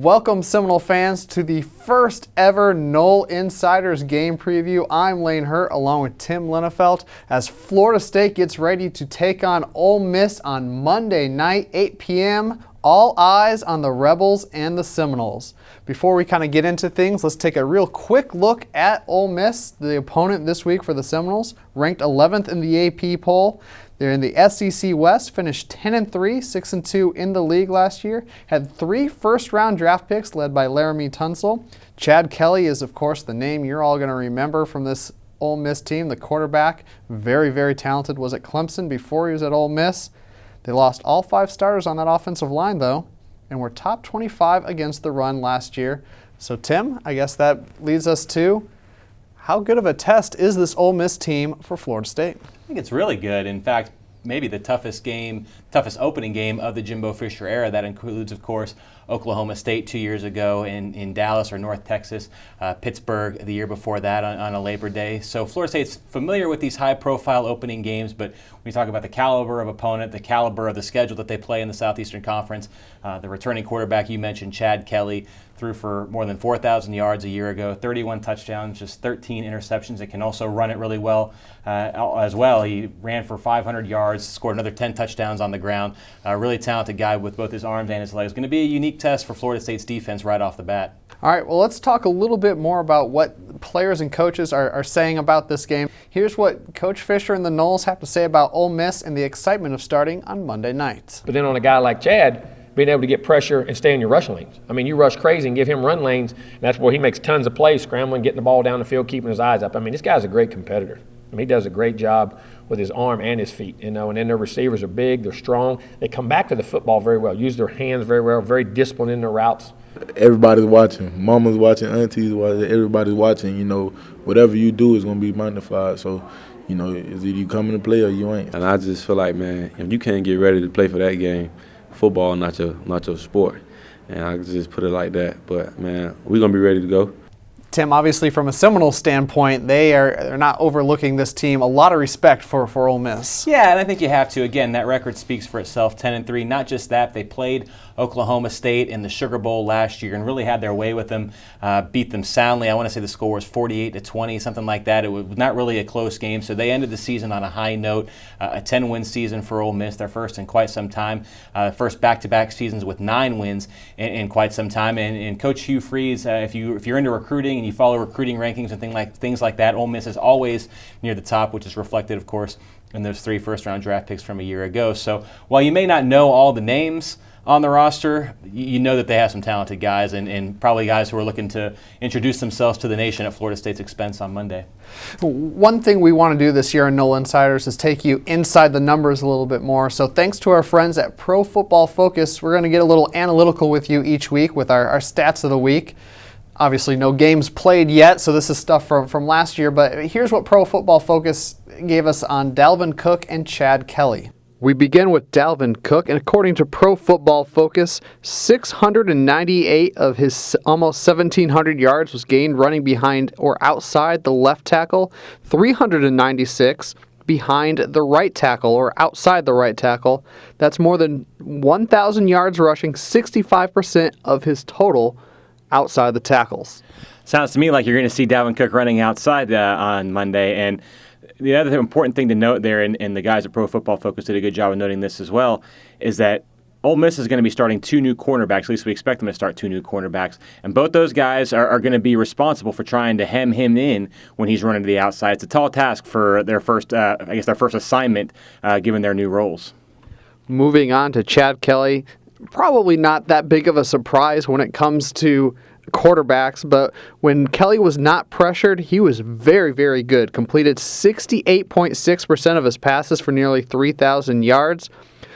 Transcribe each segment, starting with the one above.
Welcome, Seminole fans, to the first ever Nole Insiders game preview. I'm Lane Hurt along with Tim Linnefelt as Florida State gets ready to take on Ole Miss on Monday night, 8 p.m. All eyes on the Rebels and the Seminoles. Before we kind of get into things, let's take a real quick look at Ole Miss, the opponent this week for the Seminoles, ranked 11th in the AP poll. They're in the SEC West, finished 10-3, 6-2 in the league last year. Had 3 first-round draft picks led by Laramie Tunsil. Chad Kelly is, of course, the name you're all going to remember from this Ole Miss team. The quarterback, very, very talented, was at Clemson before he was at Ole Miss. They lost all 5 starters on that offensive line, though, and were top 25 against the run last year. So, Tim, I guess that leads us to how good of a test is this Ole Miss team for Florida State? I think it's really good. In fact, maybe the toughest opening game of the Jimbo Fisher era. That includes, of course, Oklahoma State 2 years ago in Dallas or North Texas, Pittsburgh the year before that on a Labor Day. So Florida State's familiar with these high-profile opening games, but when you talk about the caliber of opponent, the caliber of the schedule that they play in the Southeastern Conference, the returning quarterback you mentioned, Chad Kelly, threw for more than 4,000 yards a year ago, 31 touchdowns, just 13 interceptions. It can also run it really well as well. He ran for 500 yards, scored another 10 touchdowns on the ground. A really talented guy with both his arms and his legs. Going to be a unique test for Florida State's defense right off the bat. All right, well, let's talk a little bit more about what players and coaches are saying about this game. Here's what Coach Fisher and the Noles have to say about Ole Miss and the excitement of starting on Monday night. But then on a guy like Chad, being able to get pressure and stay in your rush lanes. I mean, you rush crazy and give him run lanes, and that's where he makes tons of plays, scrambling, getting the ball down the field, keeping his eyes up. I mean, this guy's a great competitor. I mean, he does a great job with his arm and his feet, and then their receivers are big, they're strong. They come back to the football very well, use their hands very well, very disciplined in their routes. Everybody's watching. Mama's watching, aunties watching, everybody's watching. You know, whatever you do is going to be magnified. So, you know, is either you coming to play or you ain't. And I just feel like, man, if you can't get ready to play for that game, football not your sport. And I just put it like that. But, man, we're going to be ready to go. Tim, obviously from a Seminole standpoint, they're not overlooking this team. A lot of respect for Ole Miss. Yeah, and I think you have to. Again, that record speaks for itself, 10-3. Not just that, they played Oklahoma State in the Sugar Bowl last year and really had their way with them, beat them soundly. I want to say the score was 48-20, something like that. It was not really a close game, so they ended the season on a high note. A 10-win season for Ole Miss, their first in quite some time. First back-to-back seasons with 9 wins in quite some time. And Coach Hugh Freeze, if you're into recruiting and you follow recruiting rankings and things like that, Ole Miss is always near the top, which is reflected, of course, in those 3 first-round draft picks from a year ago. So while you may not know all the names on the roster, you know that they have some talented guys and probably guys who are looking to introduce themselves to the nation at Florida State's expense on Monday. One thing we want to do this year in Nole Insiders is take you inside the numbers a little bit more. So thanks to our friends at Pro Football Focus, we're going to get a little analytical with you each week with our stats of the week. Obviously no games played yet, so this is stuff from last year, but here's what Pro Football Focus gave us on Dalvin Cook and Chad Kelly. We begin with Dalvin Cook, and according to Pro Football Focus, 698 of his almost 1,700 yards was gained running behind or outside the left tackle, 396 behind the right tackle or outside the right tackle. That's more than 1,000 yards rushing, 65% of his total outside the tackles. Sounds to me like you're going to see Dalvin Cook running outside on Monday. And the other important thing to note there, and the guys at Pro Football Focus did a good job of noting this as well, is that Ole Miss is going to be starting 2 new cornerbacks. At least we expect them to start 2 new cornerbacks. And both those guys are going to be responsible for trying to hem him in when he's running to the outside. It's a tall task for their first assignment, given their new roles. Moving on to Chad Kelly. Probably not that big of a surprise when it comes to quarterbacks, but when Kelly was not pressured, he was very, very good. Completed 68.6% of his passes for nearly 3,000 yards.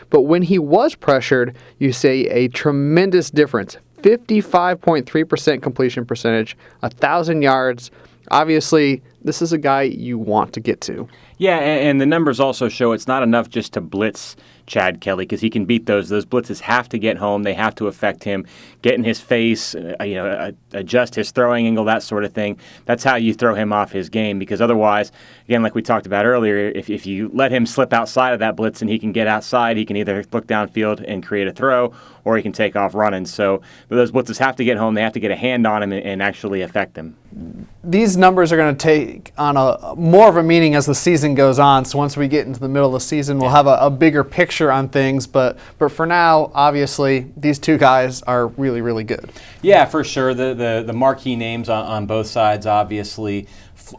But when he was pressured, you see a tremendous difference. 55.3% completion percentage, 1,000 yards. Obviously, this is a guy you want to get to. Yeah, and the numbers also show it's not enough just to blitz Chad Kelly, because he can beat those. Those blitzes have to get home. They have to affect him, get in his face, adjust his throwing angle, that sort of thing. That's how you throw him off his game, because otherwise, again, like we talked about earlier, if you let him slip outside of that blitz and he can get outside, he can either look downfield and create a throw, or he can take off running. So those blitzes have to get home. They have to get a hand on him and actually affect him. These numbers are going to take on more of a meaning as the season goes on. So once we get into the middle of the season, we'll have a bigger picture on things. But for now, obviously, these two guys are really, really good. Yeah, for sure. The marquee names on both sides, obviously,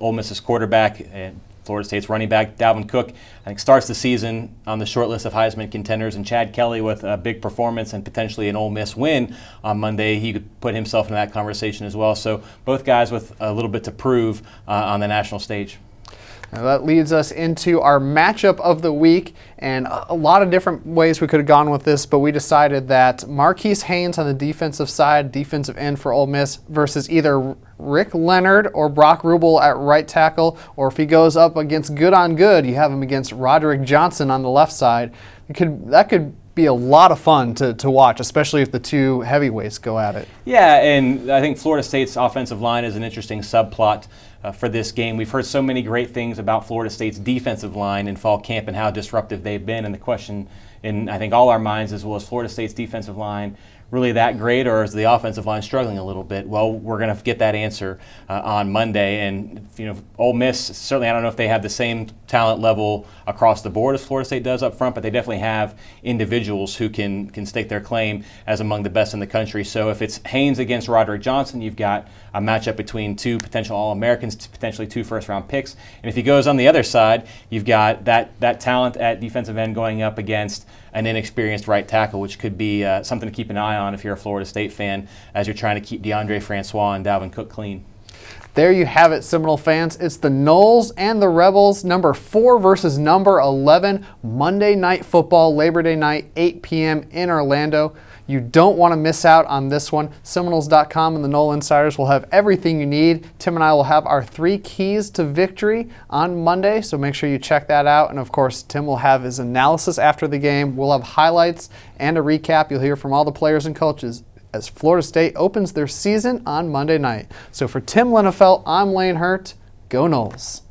Ole Miss's quarterback and Florida State's running back, Dalvin Cook, I think starts the season on the short list of Heisman contenders, and Chad Kelly with a big performance and potentially an Ole Miss win on Monday. He could put himself in that conversation as well. So both guys with a little bit to prove on the national stage. Now that leads us into our matchup of the week, and a lot of different ways we could have gone with this, but we decided that Marquise Haynes on the defensive side, defensive end for Ole Miss, versus either Rick Leonard or Brock Rubel at right tackle, or if he goes up against good on good, you have him against Roderick Johnson on the left side. That could be a lot of fun to watch, especially if the two heavyweights go at it. Yeah, and I think Florida State's offensive line is an interesting subplot for this game. We've heard so many great things about Florida State's defensive line in fall camp and how disruptive they've been, and the question in I think all our minds is, well, is Florida State's defensive line really that great, or is the offensive line struggling a little bit? Well, we're going to get that answer on Monday. And Ole Miss, certainly I don't know if they have the same talent level across the board as Florida State does up front, but they definitely have individuals who can stake their claim as among the best in the country. So if it's Haynes against Roderick Johnson, you've got a matchup between two potential All-Americans, potentially 2 first-round picks. And if he goes on the other side, you've got that talent at defensive end going up against an inexperienced right tackle, which could be something to keep an eye on if you're a Florida State fan as you're trying to keep DeAndre Francois and Dalvin Cook clean. There you have it, Seminole fans. It's the Noles and the Rebels, number 4 versus number 11, Monday Night Football, Labor Day night, 8 p.m. in Orlando. You don't want to miss out on this one. Seminoles.com and the Nole Insiders will have everything you need. Tim and I will have our 3 keys to victory on Monday, so make sure you check that out. And of course, Tim will have his analysis after the game. We'll have highlights and a recap. You'll hear from all the players and coaches as Florida State opens their season on Monday night. So for Tim Lenefelt, I'm Lane Hurt. Go Noles.